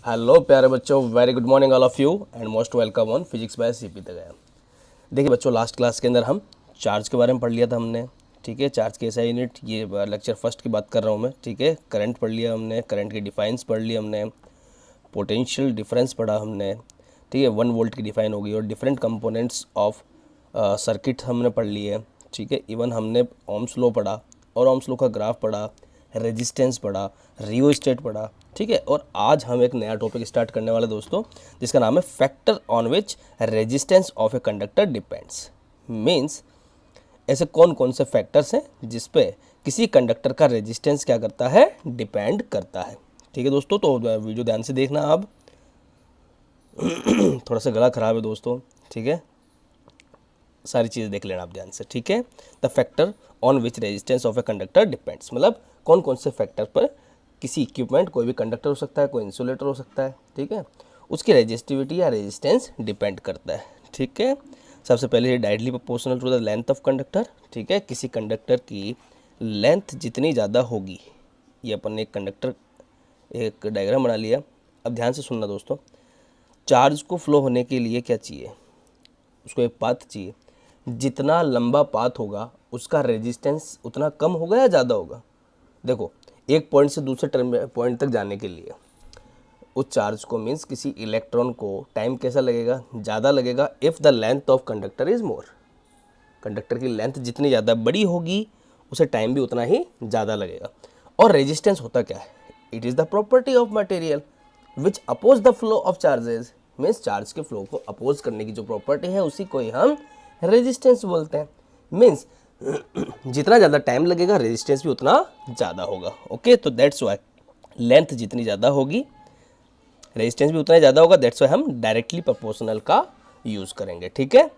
Hello प्यारे बच्चों, very good morning all of you and most welcome on physics bye CP तक गया। देखिए बच्चों, लास्ट क्लास के अंदर हम चार्ज के बारे में पढ़ लिया था हमने। ठीक है, चार्ज की एसआई यूनिट, ये लेक्चर फर्स्ट की बात कर रहा हूँ मैं। ठीक है, करंट पढ़ लिया हमने, करंट की डिफाइंस पढ़ ली हमने, पोटेंशियल डिफरेंस पढ़ा हमने। ठीक है, 1 वोल्ट की डिफाइन होगी और डिफरेंट कंपोनेंट्स ऑफ सर्किट हमने पढ़ ली है। ठीक है, इवन हमने ओम्स लॉ पढ़ा और ओम्स लॉ का ग्राफ पढ़ा, रेजिस्टेंस पढ़ा, रियोस्टेट पढ़ा। ठीक है, और आज हम एक नया टॉपिक स्टार्ट करने वाले दोस्तों, जिसका नाम है factor on which resistance of a conductor depends. Means ऐसे कौन कौन से फैक्टर्स हैं जिस पे किसी कंडक्टर का रेजिस्टेंस क्या करता है, डिपेंड करता है। ठीक है दोस्तों, तो वीडियो ध्यान से देखना आप। थोड़ा सा गला खराब है दोस्तों। ठीक है, सारी चीज़ देख लेना आप ध्यान से। ठीक है, the factor on which resistance of a conductor depends, मतलब कौन कौन से फैक्टर पर किसी इक्विपमेंट, कोई भी कंडक्टर हो सकता है, कोई इंसुलेटर हो सकता है, ठीक है, उसकी रेजिस्टिविटी या रेजिस्टेंस डिपेंड करता है। ठीक है, सबसे पहले ये directly proportional to the length of conductor. ठीक है, किसी कंडक्टर की लेंथ जितनी ज़्यादा होगी, ये अपन ने एक डायग्राम बना लिया। अब ध्यान से सुनना दोस्तों, चार्ज को फ्लो होने के लिए क्या चाहिए, उसको एक पाथ चाहिए। जितना लंबा पाथ होगा उसका रेजिस्टेंस उतना कम होगा या ज़्यादा होगा। देखो, एक पॉइंट से दूसरे पॉइंट तक जाने के लिए उस चार्ज को, मीन्स किसी इलेक्ट्रॉन को टाइम कैसा लगेगा, ज़्यादा लगेगा if the length of conductor is more. Conductor की लेंथ जितनी ज़्यादा बड़ी होगी उसे टाइम भी उतना ही ज़्यादा लगेगा। और रेजिस्टेंस होता क्या है, it is the property of material which oppose the flow of charges. Means charge के फ्लो को अपोज करने की जो प्रॉपर्टी है उसी को ही हम रेजिस्टेंस बोलते हैं। मीन्स जितना ज़्यादा टाइम लगेगा रेजिस्टेंस भी उतना ज़्यादा होगा। ओके, तो दैट्स वाई लेंथ जितनी ज़्यादा होगी रेजिस्टेंस भी उतना ही ज़्यादा होगा। दैट्स वाई हम डायरेक्टली प्रोपोर्शनल का यूज़ करेंगे। ठीक है,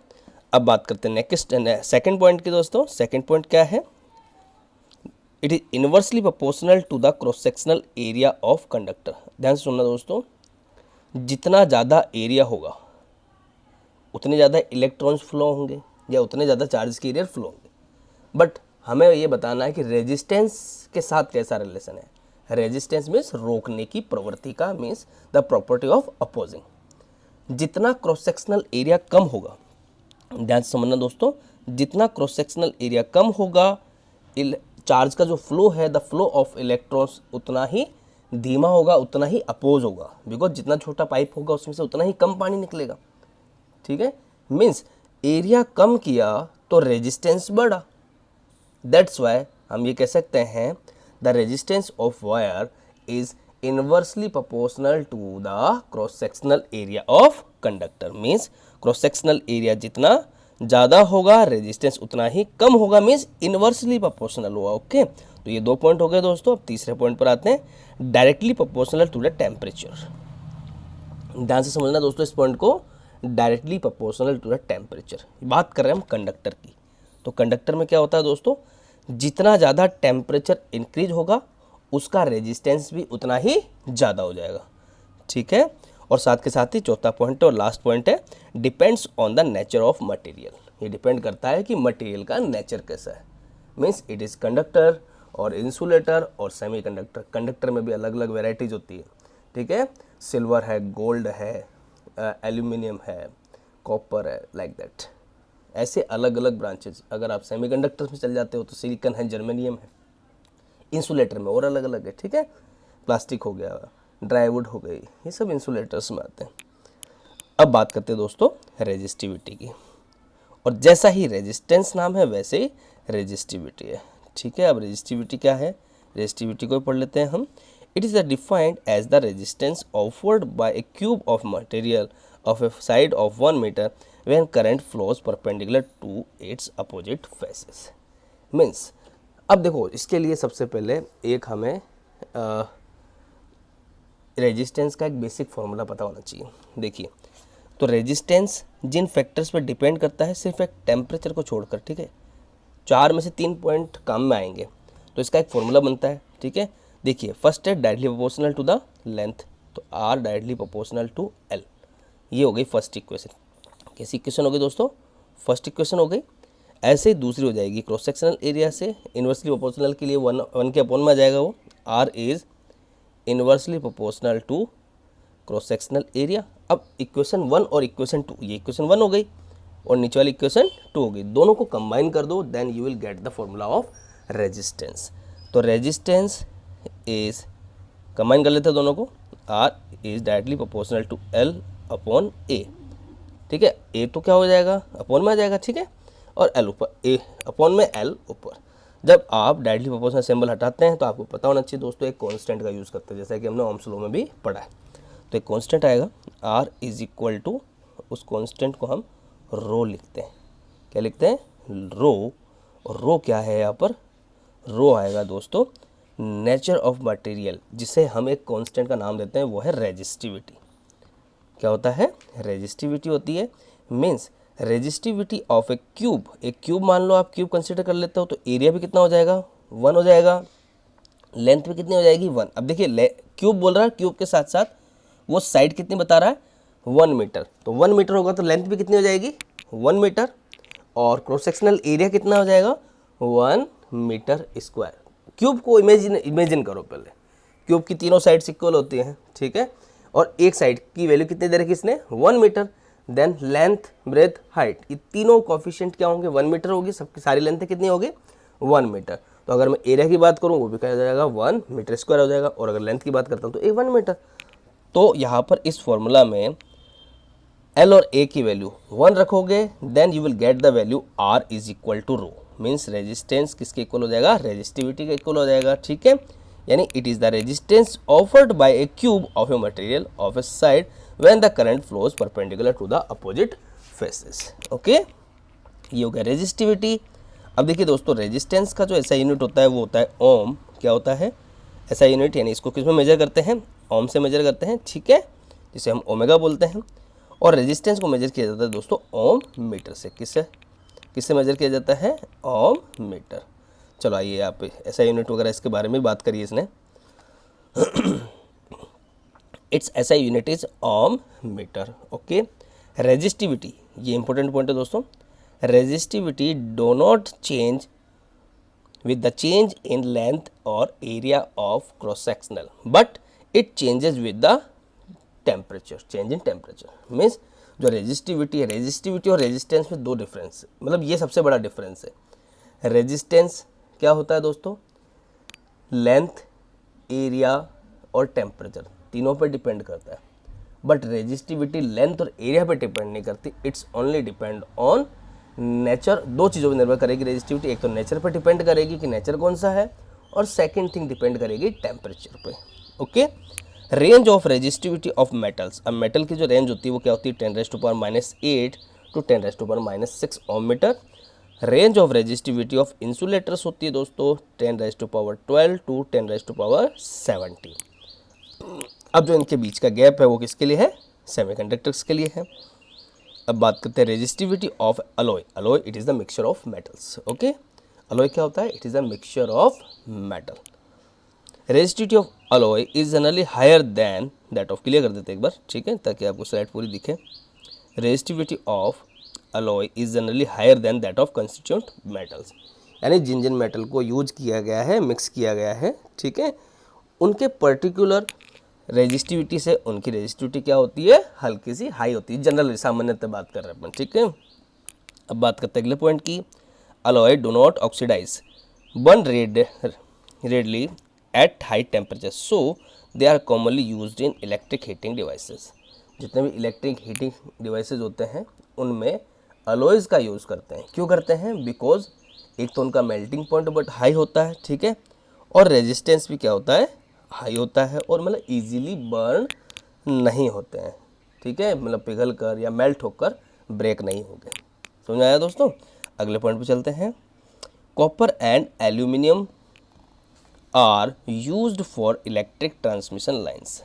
अब बात करते हैं नेक्स्ट सेकंड पॉइंट की दोस्तों। सेकंड पॉइंट क्या है, it is inversely proportional to the cross sectional area of conductor. ध्यान से सुनना दोस्तों, जितना ज़्यादा एरिया होगा उतने ज़्यादा इलेक्ट्रॉन्स फ्लो होंगे या उतने ज़्यादा चार्ज कैरियर फ्लो होंगे। बट हमें ये बताना है कि रेजिस्टेंस के साथ कैसा रिलेशन है। रेजिस्टेंस मीन्स रोकने की प्रवृत्ति का, means the property of opposing. जितना क्रॉस सेक्शनल एरिया कम होगा, ध्यान से समझना दोस्तों, जितना क्रॉस सेक्शनल एरिया कम होगा, चार्ज का जो फ्लो है, द फ्लो ऑफ इलेक्ट्रॉन्स उतना ही धीमा होगा, उतना ही अपोज होगा। बिकॉज जितना छोटा पाइप होगा उसमें से उतना ही कम पानी निकलेगा। ठीक है, मीन्स एरिया कम किया तो रेजिस्टेंस बढ़ा। दैट्स वाई हम ये कह सकते हैं the resistance of wire is inversely proportional to the cross sectional area of conductor. Means cross sectional area जितना ज़्यादा होगा रेजिस्टेंस उतना ही कम होगा, मीन्स इनवर्सली प्रोपोर्शनल हुआ। ओके, तो ये 2 पॉइंट हो गए दोस्तों। अब तीसरे पॉइंट पर आते हैं, directly proportional to the temperature. ध्यान से समझना दोस्तों इस पॉइंट को, directly proportional to the temperature. बात कर रहे हैं हम कंडक्टर की, तो कंडक्टर में क्या होता है दोस्तों, जितना ज़्यादा टेम्परेचर इंक्रीज होगा उसका रेजिस्टेंस भी उतना ही ज़्यादा हो जाएगा। ठीक है, और साथ के साथ ही चौथा पॉइंट और लास्ट पॉइंट है, depends on the nature of material. ये डिपेंड करता है कि मटेरियल का नेचर कैसा है। मीन्स इट इज़ कंडक्टर और इंसुलेटर और सेमी कंडक्टर। कंडक्टर में भी अलग अलग वेराइटीज़ होती है। ठीक है, सिल्वर है, गोल्ड है, एल्यूमिनियम है, कॉपर है, लाइक दैट। ऐसे अलग अलग ब्रांचेज। अगर आप सेमीकंडक्टर्स में चल जाते हो तो सिलिकॉन है, जर्मेनियम है। इंसुलेटर में और अलग अलग है। ठीक है, प्लास्टिक हो गया, ड्राईवुड हो गई, ये सब इंसुलेटर्स में आते हैं। अब बात करते हैं दोस्तों रेजिस्टिविटी की, और जैसा ही रेजिस्टेंस नाम है वैसे ही रेजिस्टिविटी है। ठीक है, अब रेजिस्टिविटी क्या है, रेजिस्टिविटी को पढ़ लेते हैं हम। It is defined as the resistance offered by a cube of material of a side of 1 metre when current flows perpendicular to its opposite faces. Means अब देखो, इसके लिए सबसे पहले एक हमें रेजिस्टेंस का एक बेसिक फॉर्मूला पता होना चाहिए। देखिए, तो रेजिस्टेंस जिन फैक्टर्स पर डिपेंड करता है, सिर्फ एक टेम्परेचर को छोड़कर। ठीक है, 4 में से 3 पॉइंट काम में आएंगे, तो इसका एक फॉर्मूला बनता है। ठीक है, देखिए, फर्स्ट है directly proportional to the length, तो R directly proportional to L. ये हो गई फर्स्ट इक्वेशन। कैसी इक्वेशन हो गई दोस्तों, फर्स्ट इक्वेशन हो गई। ऐसे ही दूसरी हो जाएगी, क्रॉस सेक्शनल एरिया से इन्वर्सली प्रोपोर्शनल के लिए 1 के अपॉन में आ जाएगा वो, R is inversely proportional to cross sectional area. अब इक्वेशन 1 और इक्वेशन 2, ये इक्वेशन 1 हो गई और नीचे वाली इक्वेशन 2 हो गई, दोनों को कंबाइन कर दो, then you will get the formula of resistance. तो रेजिस्टेंस इज, कंबाइन कर लेते हैं दोनों को, R is directly proportional to L upon A। ठीक है, A तो क्या हो जाएगा, अपॉन में आ जाएगा, ठीक है, और L ऊपर, A अपॉन में L ऊपर। जब आप डायरेक्टली प्रोपोर्शनल सिंबल हटाते हैं तो आपको पता होना चाहिए दोस्तों, एक कांस्टेंट का यूज़ करते हैं, जैसा कि हमने ओम्स लॉ में भी पढ़ा है। तो एक कांस्टेंट आएगा R इज इक्वल टू, उस कांस्टेंट को हम रो लिखते हैं। क्या लिखते हैं, रो। और रो क्या है यहाँ पर, रो आएगा दोस्तों नेचर ऑफ मटेरियल, जिसे हम एक कांस्टेंट का नाम देते हैं, वो है रेजिस्टिविटी। क्या होता है, रेजिस्टिविटी होती है, means resistivity of A cube. एक क्यूब मान लो आप, क्यूब कंसिडर कर लेते हो, तो एरिया भी कितना हो जाएगा, 1 हो जाएगा, लेंथ भी कितनी हो जाएगी, 1। अब देखिए क्यूब बोल रहा है, क्यूब के साथ साथ वो साइड कितनी बता रहा है, 1 मीटर, तो 1 मीटर होगा तो लेंथ भी कितनी हो जाएगी, 1 मीटर, और क्रॉस सेक्शनल एरिया कितना हो जाएगा, 1 मीटर स्क्वायर। क्यूब को इमेजिन करो पहले, क्यूब की तीनों साइड्स इक्वल होती हैं, ठीक है, और एक साइड की वैल्यू कितनी दे रखी इसने, 1 metre. Then length, breadth, height, ये तीनों कोफिशिएंट क्या होंगे, 1 मीटर होगी, सबकी सारी लेंथ कितनी होगी, 1 मीटर। तो अगर मैं एरिया की बात करूँ वो भी क्या हो जाएगा, 1 मीटर स्क्वायर हो जाएगा, और अगर लेंथ की बात करता हूँ तो 1 मीटर। तो यहाँ पर इस फॉर्मूला में L और A की वैल्यू 1 रखोगे, then you will get the value R is equal to rho, means resistance किसके इक्वल हो जाएगा, रेजिस्टिविटी के इक्वल हो जाएगा, ठीक है। यानी it is the resistance offered by a cube of a material of a side when the current flows perpendicular to the opposite faces. Okay, ये हो गया रेजिस्टिविटी। अब देखिए दोस्तों, रेजिस्टेंस का जो ऐसा यूनिट होता है वो होता है ओम। क्या होता है ऐसा यूनिट, यानी इसको किस में मेजर करते हैं, ओम से मेजर करते हैं, ठीक है, जिसे हम ओमेगा बोलते हैं। और रेजिस्टेंस को मेजर किया जाता है दोस्तों ओम मीटर से। किससे मेजर किया जाता है, ओम मीटर। चलो आइए आप ऐसा यूनिट वगैरह इसके बारे में बात करिए इसने। इट्स ऐसा unit is ohm metre. Okay, resistivity, ये इंपॉर्टेंट पॉइंट है दोस्तों, resistivity do not change with the change in length or area of cross sectional, but it changes with the temperature, change in temperature। Means जो resistivity है, resistivity और resistance में दो difference, मतलब ये सबसे बड़ा डिफरेंस है। रेजिस्टेंस क्या होता है दोस्तों, लेंथ, एरिया और टेम्परेचर तीनों पर डिपेंड करता है, बट रेजिस्टिविटी लेंथ और एरिया पे डिपेंड नहीं करती, it's only depend on nature. दो चीज़ों पर निर्भर करेगी रेजिस्टिविटी, एक तो नेचर पर डिपेंड करेगी कि नेचर कौन सा है, और सेकंड थिंग डिपेंड करेगी टेम्परेचर पे। Okay, range of resistivity of metals. अब मेटल की जो रेंज होती है वो क्या होती है, 10⁻⁸ to 10⁻⁶ ohm metre. Range of resistivity of insulators होती है दोस्तों 10⁻12 टू 10⁻70। अब जो इनके बीच का गैप है वो किसके लिए है, सेमीकंडक्टर्स के लिए है। अब बात करते हैं resistivity of alloy. Alloy it is the mixture of metals. Okay, alloy क्या होता है, it is the mixture of metal. Resistivity of alloy is generally higher than that of, clear कर देते हैं एक बार, ठीक है, ताकि आपको स्लाइड पूरी दिखे। Resistivity of alloy is generally higher than that of constituent metals, यानी जिन जिन मेटल को यूज किया गया है, मिक्स किया गया है, ठीक है, उनके पर्टिकुलर रेजिस्टिविटी से उनकी रेजिस्टिविटी क्या होती है, हल्की सी हाई होती है। जनरल सामान्यतः बात कर रहे हैं अपन, ठीक है। अब बात करते हैं अगले पॉइंट की, alloy do not oxidize, burn readily at high temperature, so they are commonly used in electric heating devices. जितने भी इलेक्ट्रिक हीटिंग डिवाइसेस होते हैं उनमें अलॉयज का यूज़ करते हैं। क्यों करते हैं, बिकॉज एक तो उनका मेल्टिंग पॉइंट बट हाई होता है, ठीक है, और रेजिस्टेंस भी क्या होता है, हाई होता है, और मतलब इजीली बर्न नहीं होते हैं, ठीक है, मतलब पिघल कर या मेल्ट होकर ब्रेक नहीं होंगे। समझ आया दोस्तों। अगले पॉइंट पे चलते हैं। Copper and aluminium are used for electric transmission lines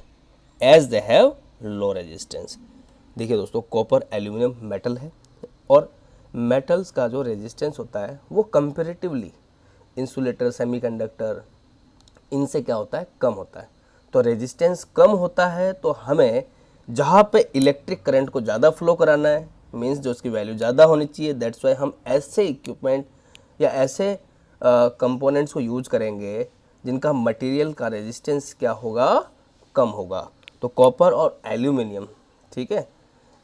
as they have low resistance. देखिए दोस्तों, कॉपर एल्यूमिनियम मेटल है, और मेटल्स का जो रेजिस्टेंस होता है वो कंपेरेटिवली इंसुलेटर, सेमीकंडक्टर, इनसे क्या होता है, कम होता है। तो रेजिस्टेंस कम होता है तो हमें जहाँ पे इलेक्ट्रिक करंट को ज़्यादा फ्लो कराना है, मींस जो उसकी वैल्यू ज़्यादा होनी चाहिए, दैट्स वाई हम ऐसे इक्विपमेंट या ऐसे कंपोनेंट्स को यूज करेंगे जिनका मटेरियल का रेजिस्टेंस क्या होगा, कम होगा। तो कॉपर और एल्यूमिनियम, ठीक है,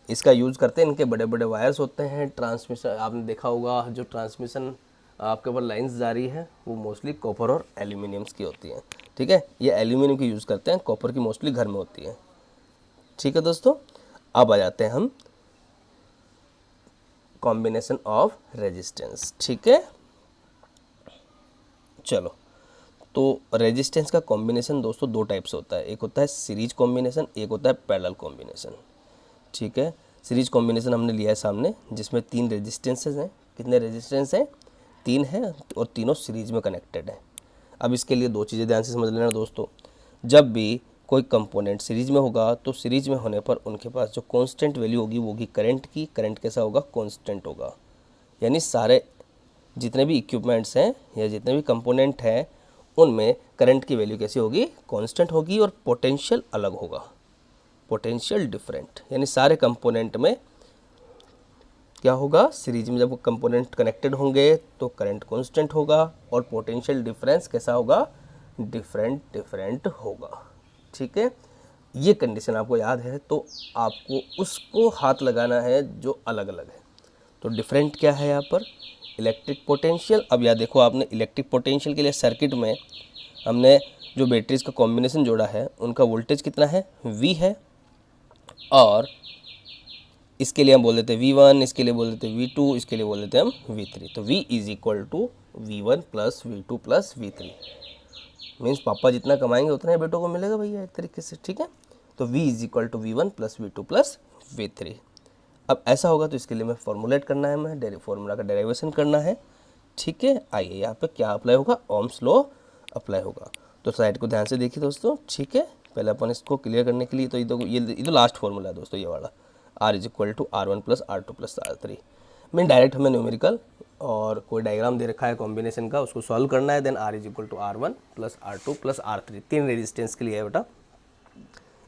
इसका यूज़ करते हैं। इनके बड़े बड़े वायर्स होते हैं, ट्रांसमिशन आपने देखा होगा, जो ट्रांसमिशन आपके ऊपर लाइंस जारी है वो मोस्टली कॉपर और एल्यूमिनियम्स की होती हैं, ठीक है। ये एल्यूमिनियम की यूज़ करते हैं, कॉपर की मोस्टली घर में होती है, ठीक है दोस्तों। अब आ जाते हैं हम कॉम्बिनेशन ऑफ रेजिस्टेंस, ठीक है। चलो, तो रेजिस्टेंस का कॉम्बिनेशन दोस्तों दो टाइप से होता है, एक होता है सीरीज कॉम्बिनेशन, एक होता है पैरेलल कॉम्बिनेशन, ठीक है। सीरीज कॉम्बिनेशन हमने लिया है सामने, जिसमें 3 रेजिस्टेंसेस हैं। कितने रेजिस्टेंस हैं? 3 हैं, और तीनों सीरीज में कनेक्टेड है। अब इसके लिए 2 चीज़ें ध्यान से समझ लेना दोस्तों। जब भी कोई कंपोनेंट सीरीज में होगा तो सीरीज में होने पर उनके पास जो कांस्टेंट वैल्यू होगी वो होगी करंट की। करंट कैसा होगा? कांस्टेंट होगा। यानी सारे जितने भी इक्विपमेंट्स हैं या जितने भी कंपोनेंट हैं उनमें करंट की वैल्यू कैसी होगी? कांस्टेंट होगी, और पोटेंशियल अलग होगा, पोटेंशियल डिफरेंट। यानी सारे कंपोनेंट में क्या होगा? सीरीज में जब कंपोनेंट कनेक्टेड होंगे तो करंट कांस्टेंट होगा, और पोटेंशियल डिफरेंस कैसा होगा? डिफरेंट डिफरेंट होगा, ठीक है। ये कंडीशन आपको याद है तो आपको उसको हाथ लगाना है जो अलग अलग है। तो डिफरेंट क्या है यहाँ पर? Electric potential. अब यहाँ देखो, आपने इलेक्ट्रिक पोटेंशियल के लिए सर्किट में हमने जो बैटरीज का कॉम्बिनेशन जोड़ा है उनका वोल्टेज कितना है? V है, और इसके लिए हम बोल देते हैं V1, इसके लिए बोल देते हैं V2, इसके लिए बोल देते हैं हम V3। तो V is equal to V1 plus V2 plus V3। Means पापा जितना कमाएंगे उतना ही बेटों को मिलेगा भैया, एक तरीके से, ठीक है। तो V is equal to V1 plus V2 plus V3। अब ऐसा होगा तो इसके लिए मैं फॉर्मुलेट करना है, मैं फॉर्मूला का डेरिवेशन करना है, ठीक है। आइए यहाँ पे क्या अप्लाई होगा? ओम्स लॉ अप्लाई होगा। तो साइड को ध्यान से देखिए दोस्तों, ठीक है। पहले अपन इसको क्लियर करने के लिए, तो ये तो लास्ट फॉर्मूला है दोस्तों, ये वाला R is equal to R1 plus R2 plus R3। मैं डायरेक्ट हमें न्यूमेरिकल और कोई डायग्राम दे रखा है कॉम्बिनेशन का, उसको सॉल्व करना है। Then R is equal to R1 plus R2 plus R3, 3 resistance के लिए है बेटा।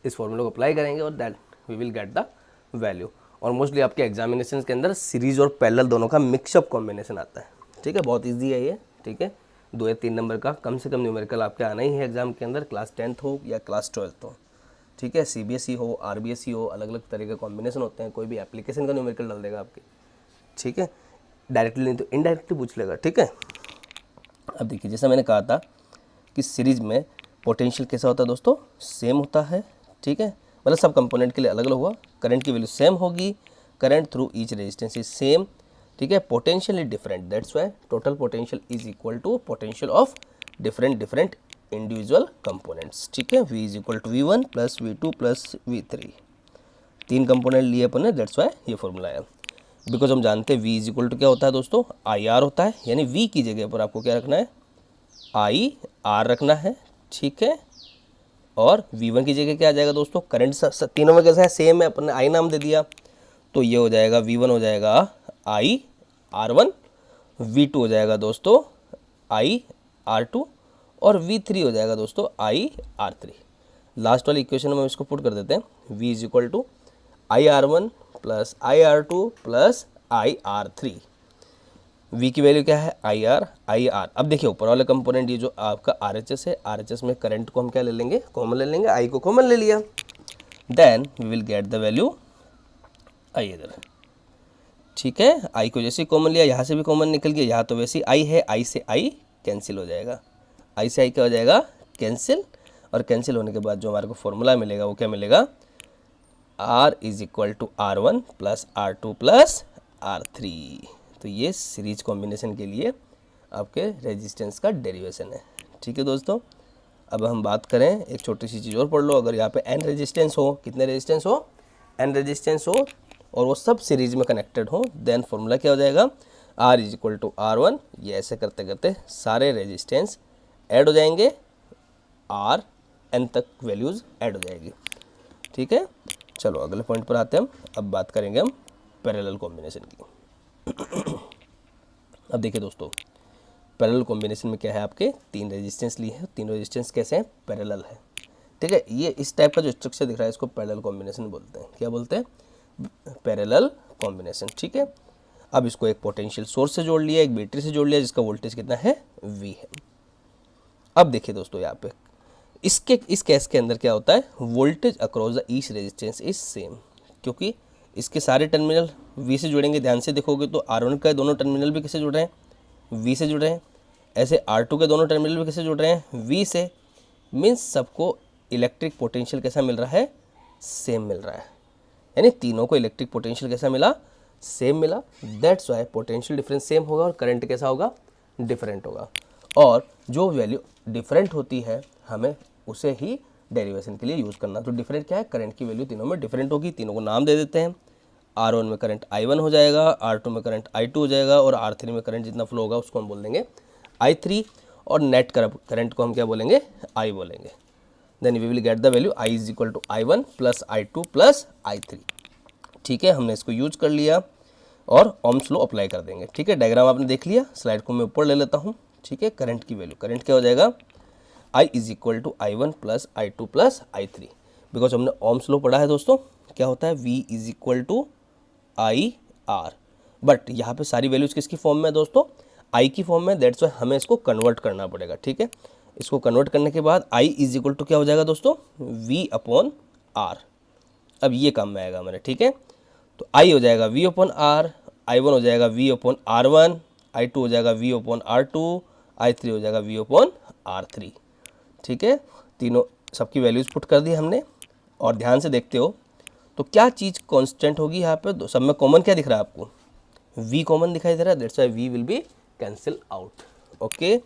इस फॉर्मूला को अप्लाई करेंगे और that we will get the value. और मोस्टली आपके एग्जामिनेशन के अंदर सीरीज और पैरेलल दोनों का मिक्सअप कॉम्बिनेशन आता है, ठीक है। बहुत ईजी है ये, ठीक है। 2 या 3 नंबर का कम से कम न्यूमेरिकल आपके आना ही है एग्जाम के अंदर, क्लास 10th हो या क्लास 12th हो, ठीक है। CBSE हो, RBSE हो, अलग अलग तरह के कॉम्बिनेशन होते हैं। कोई भी एप्लीकेशन का न्यूमेरिकल डाल देगा आपके, ठीक है। डायरेक्टली नहीं तो इनडायरेक्टली पूछ लेगा, ठीक है। अब देखिए, जैसा मैंने कहा था कि सीरीज में पोटेंशियल कैसा होता है दोस्तों? सेम होता है, ठीक है। मतलब सब कंपोनेंट के लिए अलग अलग हुआ, करंट की वैल्यू सेम होगी, current through each resistance is same, ठीक है। Potential is different, that's why total potential is equal to potential of different different individual components, ठीक है। V is equal to V1 plus V2 plus V3। 3 component लिए अपन ने, that's why ये formula है। Because हम जानते हैं V इज इक्वल टू क्या होता है दोस्तों? IR होता है। यानी V की जगह पर आपको क्या रखना है? IR रखना है, ठीक है। और V1 की जगह क्या आ जाएगा दोस्तों? करंट तीनों में कैसा है? सेम है, अपन ने I नाम दे दिया, तो ये हो जाएगा V1 हो जाएगा IR1, V2 हो जाएगा दोस्तों IR2, और V3 हो जाएगा दोस्तों IR3। लास्ट वाली इक्वेशन में हम इसको पुट कर देते हैं। V is equal to IR1 plus IR2 plus IR3। V की वैल्यू क्या है? IR। अब देखिए ऊपर वाले कंपोनेंट ये जो आपका RHS है, RHS में करंट को हम क्या ले लेंगे? कॉमन ले लेंगे। I को कॉमन ले लिया, then we will get the value I इधर, ठीक है। I को जैसे कॉमन लिया, यहाँ से भी कॉमन निकल गया, यहाँ तो वैसे ही I है, I से I कैंसिल हो जाएगा, I से I क्या हो जाएगा? कैंसिल। और कैंसिल होने के बाद जो हमारे को फॉर्मूला मिलेगा वो क्या मिलेगा? R is equal to R1 plus R2 plus R3। तो ये सीरीज कॉम्बिनेशन के लिए आपके रेजिस्टेंस का डेरिवेशन है, ठीक है दोस्तों। अब हम बात करें, एक छोटी सी चीज़ और पढ़ लो। अगर यहाँ पे n रेजिस्टेंस हो, कितने रेजिस्टेंस हो? n रेजिस्टेंस हो, और वो सब सीरीज में कनेक्टेड हो, देन फॉर्मूला क्या हो जाएगा? R is equal to R1। ये ऐसे करते करते सारे रेजिस्टेंस ऐड हो जाएंगे, R n तक वैल्यूज़ ऐड हो जाएगी, ठीक है। चलो अगले पॉइंट पर आते हैं हम। अब बात करेंगे हम पैरेलल कॉम्बिनेशन की। अब देखिए दोस्तों, पैरेलल कॉम्बिनेशन में क्या है? आपके 3 रेजिस्टेंस लिए हैं, तीनों रेजिस्टेंस कैसे हैं? पैरेलल है, ठीक है। ये इस टाइप का जो स्ट्रक्चर दिख रहा है इसको पैरेलल कॉम्बिनेशन बोलते हैं। क्या बोलते हैं? पैरेलल कॉम्बिनेशन, ठीक है। अब इसको एक पोटेंशियल सोर्स से जोड़ लिया, एक बैटरी से जोड़ लिया, जिसका वोल्टेज कितना है? V है। अब देखिए दोस्तों, यहाँ पे इस केस के अंदर क्या होता है, voltage across the each resistance is same, क्योंकि इसके सारे टर्मिनल वी से जुड़ेंगे। ध्यान से देखोगे तो R1 का दोनों टर्मिनल भी किससे जुड़ रहे हैं, वी से जुड़ रहे हैं। ऐसे R2 के दोनों टर्मिनल भी किससे जुड़ रहे हैं, वी से। मीन्स सबको इलेक्ट्रिक पोटेंशियल कैसा मिल रहा है, सेम मिल रहा है। यानी तीनों को इलेक्ट्रिक पोटेंशियल कैसा मिला, सेम मिला। That's why potential difference same होगा और करंट कैसा होगा, डिफरेंट होगा। और जो वैल्यू डिफरेंट होती है हमें उसे ही डेरिवेशन के लिए यूज़ करना। तो डिफरेंट क्या है, करंट की वैल्यू तीनों में डिफरेंट होगी। तीनों को नाम दे देते हैं। R1 में करंट I1 हो जाएगा, R2 में करंट I2 हो जाएगा और R3 में करंट जितना फ्लो होगा उसको हम बोल देंगे I3 और नेट करंट को हम क्या बोलेंगे, I बोलेंगे। Then we will get the value I is equal to I1 plus I2 plus I3। ठीक है, हमने इसको यूज कर लिया और ओम्स लॉ अप्लाई कर देंगे। ठीक है, डायग्राम आपने देख लिया, स्लाइड को मैं ऊपर ले लेता हूँ। ठीक है, करंट की वैल्यू, करंट क्या हो जाएगा, I is equal to I1 plus I2 plus I3। Because हमने ओम्स लॉ पढ़ा है दोस्तों, क्या होता है, V is equal to IR। But यहाँ पे सारी वैल्यूज किसकी फॉर्म में है दोस्तों, I की फॉर्म में। दैट्स वाई हमें इसको कन्वर्ट करना पड़ेगा। ठीक है, इसको कन्वर्ट करने के बाद I इज इक्वल टू क्या हो जाएगा दोस्तों, V अपॉन R। अब ये काम में आएगा हमारे। ठीक है, तो I हो जाएगा V अपॉन R, I1 हो जाएगा V अपॉन R1, I2 हो जाएगा V अपॉन R2, I3 हो जाएगा V अपॉन R3। ठीक है, तीनों सबकी वैल्यूज पुट कर दी हमने। और ध्यान से देखते हो तो क्या चीज़ कांस्टेंट होगी यहाँ पे, सब में कॉमन क्या दिख रहा है आपको, V कॉमन दिखाई दे रहा है। That's why V will be cancel out. Okay,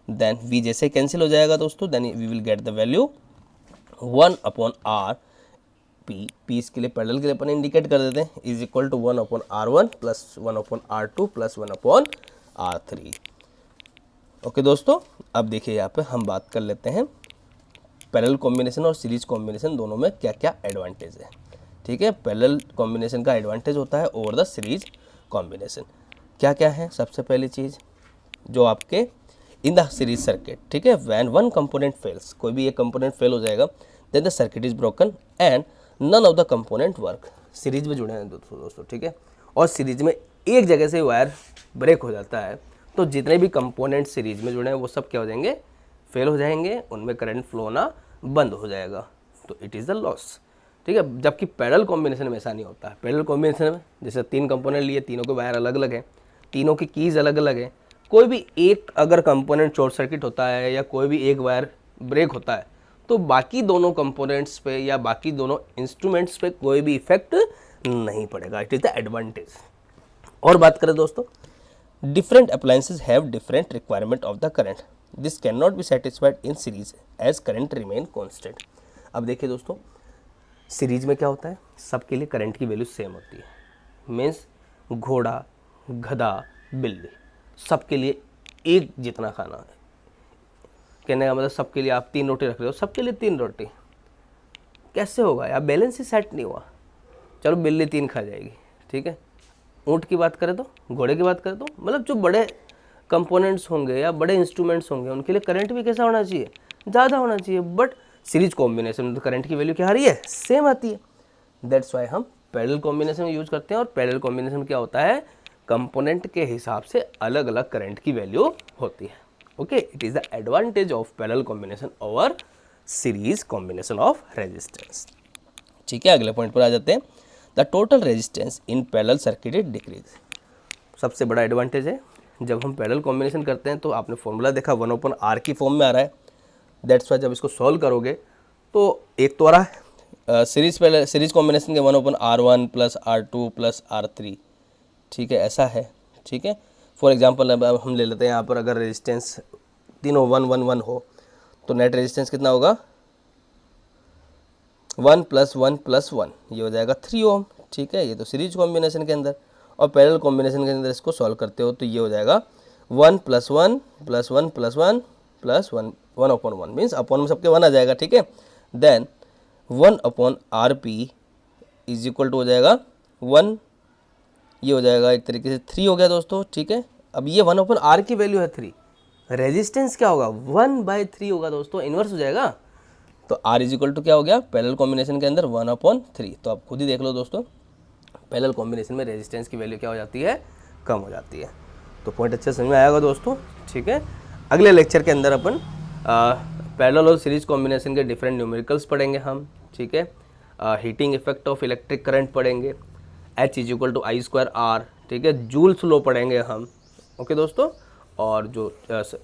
then V जैसे कैंसिल हो जाएगा दोस्तों, then we will get the value 1 upon R P। इसके लिए पैरेलल के लिए अपन इंडिकेट कर देते हैं, is equal to 1 upon R1 plus 1 upon R2 plus 1 upon R3। Okay दोस्तों, अब देखिए यहाँ पे हम बात कर लेते हैं पैरेलल कॉम्बिनेशन और सीरीज कॉम्बिनेशन दोनों में क्या क्या एडवांटेज है। ठीक है, पैरेलल कॉम्बिनेशन का एडवांटेज होता है ओवर द सीरीज कॉम्बिनेशन। क्या क्या है, सबसे पहली चीज़ जो आपके इन द सीरीज सर्किट, ठीक है, व्हेन वन कंपोनेंट फेल्स, कोई भी एक कंपोनेंट फेल हो जाएगा, then the circuit is broken and none of the component work. Series में जुड़े हैं दोस्तों, ठीक है, और सीरीज में एक जगह से वायर ब्रेक हो जाता है तो जितने भी कंपोनेंट सीरीज में जुड़े हैं वो सब क्या हो जाएंगे, फेल हो जाएंगे, उनमें करंट फ्लो होना बंद हो जाएगा, तो इट इज़ द लॉस। ठीक है, जबकि पैरेलल कॉम्बिनेशन में ऐसा नहीं होता है। पैरेलल कॉम्बिनेशन में जैसे तीन कंपोनेंट लिए, तीनों के वायर अलग अलग हैं, तीनों की कीज़ अलग अलग है, कोई भी एक अगर कंपोनेंट शॉर्ट सर्किट होता है या कोई भी एक वायर ब्रेक होता है तो बाकी दोनों कंपोनेंट्स पे या बाकी दोनों इंस्ट्रूमेंट्स पे कोई भी इफेक्ट नहीं पड़ेगा। It is the advantage. और बात करें दोस्तों, different appliances have different requirement of the current, this can not be satisfied in series as current remain constant. अब देखिए दोस्तों, सीरीज में क्या होता है, सबके लिए करंट की वैल्यू सेम होती है। मीन्स घोड़ा, गधा, बिल्ली, सबके लिए एक जितना खाना है। कहने का मतलब सबके लिए आप 3 रोटी रख रहे हो, सबके लिए 3 रोटी, कैसे होगा यार, बैलेंस ही सेट नहीं हुआ। चलो बिल्ली 3 खा जाएगी, ठीक है। ऊँट की बात करें तो, घोड़े की बात करें तो, मतलब जो बड़े कंपोनेंट्स होंगे या बड़े इंस्ट्रूमेंट्स होंगे उनके लिए करंट भी कैसा होना चाहिए, ज़्यादा होना चाहिए। बट सीरीज कॉम्बिनेशन में तो करंट की वैल्यू क्या आ रही है, सेम आती है। दैट्स वाई हम पैरेलल कॉम्बिनेशन में यूज करते हैं। और पैरेलल कॉम्बिनेशन में क्या होता है, कंपोनेंट के हिसाब से अलग अलग करंट की वैल्यू होती है। Okay, it is the advantage of parallel combination over series combination of resistance. ठीक है, अगले पॉइंट पर आ जाते हैं। The total resistance in parallel circuit is decrease. सबसे बड़ा एडवांटेज है, जब हम पैरेलल कॉम्बिनेशन करते हैं तो आपने फॉर्मूला देखा 1/R की फॉर्म में आ रहा है। दैट्स वाई जब इसको सॉल्व करोगे तो एक तो आ रहा है सीरीज कॉम्बिनेशन के 1/R1 plus R2 plus R3। ठीक है, ऐसा है। ठीक है, फॉर एग्जांपल अब हम ले लेते हैं यहाँ पर, अगर रेजिस्टेंस तीनों 1 1 1 हो तो नेट रेजिस्टेंस कितना होगा, 1 + 1 + 1, ये हो जाएगा 3 ओम। ठीक है, ये तो सीरीज कॉम्बिनेशन के अंदर। और पैरेलल कॉम्बिनेशन के अंदर इसको सॉल्व करते हो तो ये हो जाएगा 1 + 1 + 1 + 1 + 1 1/1 मीन्स अपॉन में सबके 1 आ जाएगा। ठीक है, then 1/RP is equal to हो जाएगा 1, ये हो जाएगा एक तरीके से 3 हो गया दोस्तों। ठीक है, अब ये 1/R की वैल्यू है 3, रेजिस्टेंस क्या होगा 1/3 होगा दोस्तों, इन्वर्स हो जाएगा। तो R इज इक्वल टू क्या हो गया, पैरेलल कॉम्बिनेशन के अंदर 1/3। तो आप खुद ही देख लो दोस्तों, पैरेलल कॉम्बिनेशन में रेजिस्टेंस की वैल्यू क्या हो जाती है, कम हो जाती है। तो पॉइंट अच्छे समझ में आएगा दोस्तों। ठीक है, अगले लेक्चर के अंदर अपन पैरेलल और सीरीज कॉम्बिनेशन के डिफरेंट न्यूमेरिकल्स पढ़ेंगे हम, ठीक है। Heating effect of electric current पढ़ेंगे, H is equal to I square R, ठीक है। जूल्स लॉ पढ़ेंगे हम, ओके दोस्तों। और जो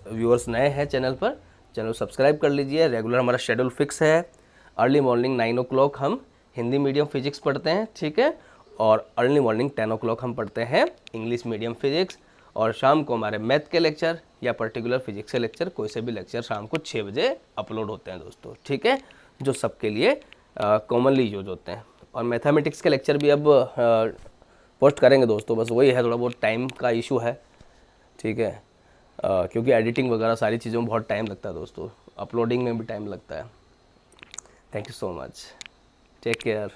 व्यूअर्स नए हैं चैनल पर, चैनल सब्सक्राइब कर लीजिए। रेगुलर हमारा शेड्यूल फिक्स है, अर्ली मॉर्निंग 9 o'clock हम हिंदी मीडियम फिजिक्स पढ़ते हैं, ठीक है। और अर्ली मॉर्निंग 10 o'clock हम पढ़ते हैं इंग्लिश मीडियम फिजिक्स। और शाम को हमारे मैथ के लेक्चर या पर्टिकुलर फिजिक्स के लेक्चर, कोई से भी लेक्चर शाम को 6 बजे अपलोड होते हैं दोस्तों, ठीक है, जो सबके लिए कॉमनली यूज होते हैं। और मैथमेटिक्स के लेक्चर भी अब पोस्ट करेंगे दोस्तों, बस वही है, थोड़ा बहुत टाइम का इशू है, ठीक है। क्योंकि एडिटिंग वगैरह सारी चीज़ों में बहुत टाइम लगता है दोस्तों, अपलोडिंग में भी टाइम लगता है। Thank you so much, take care.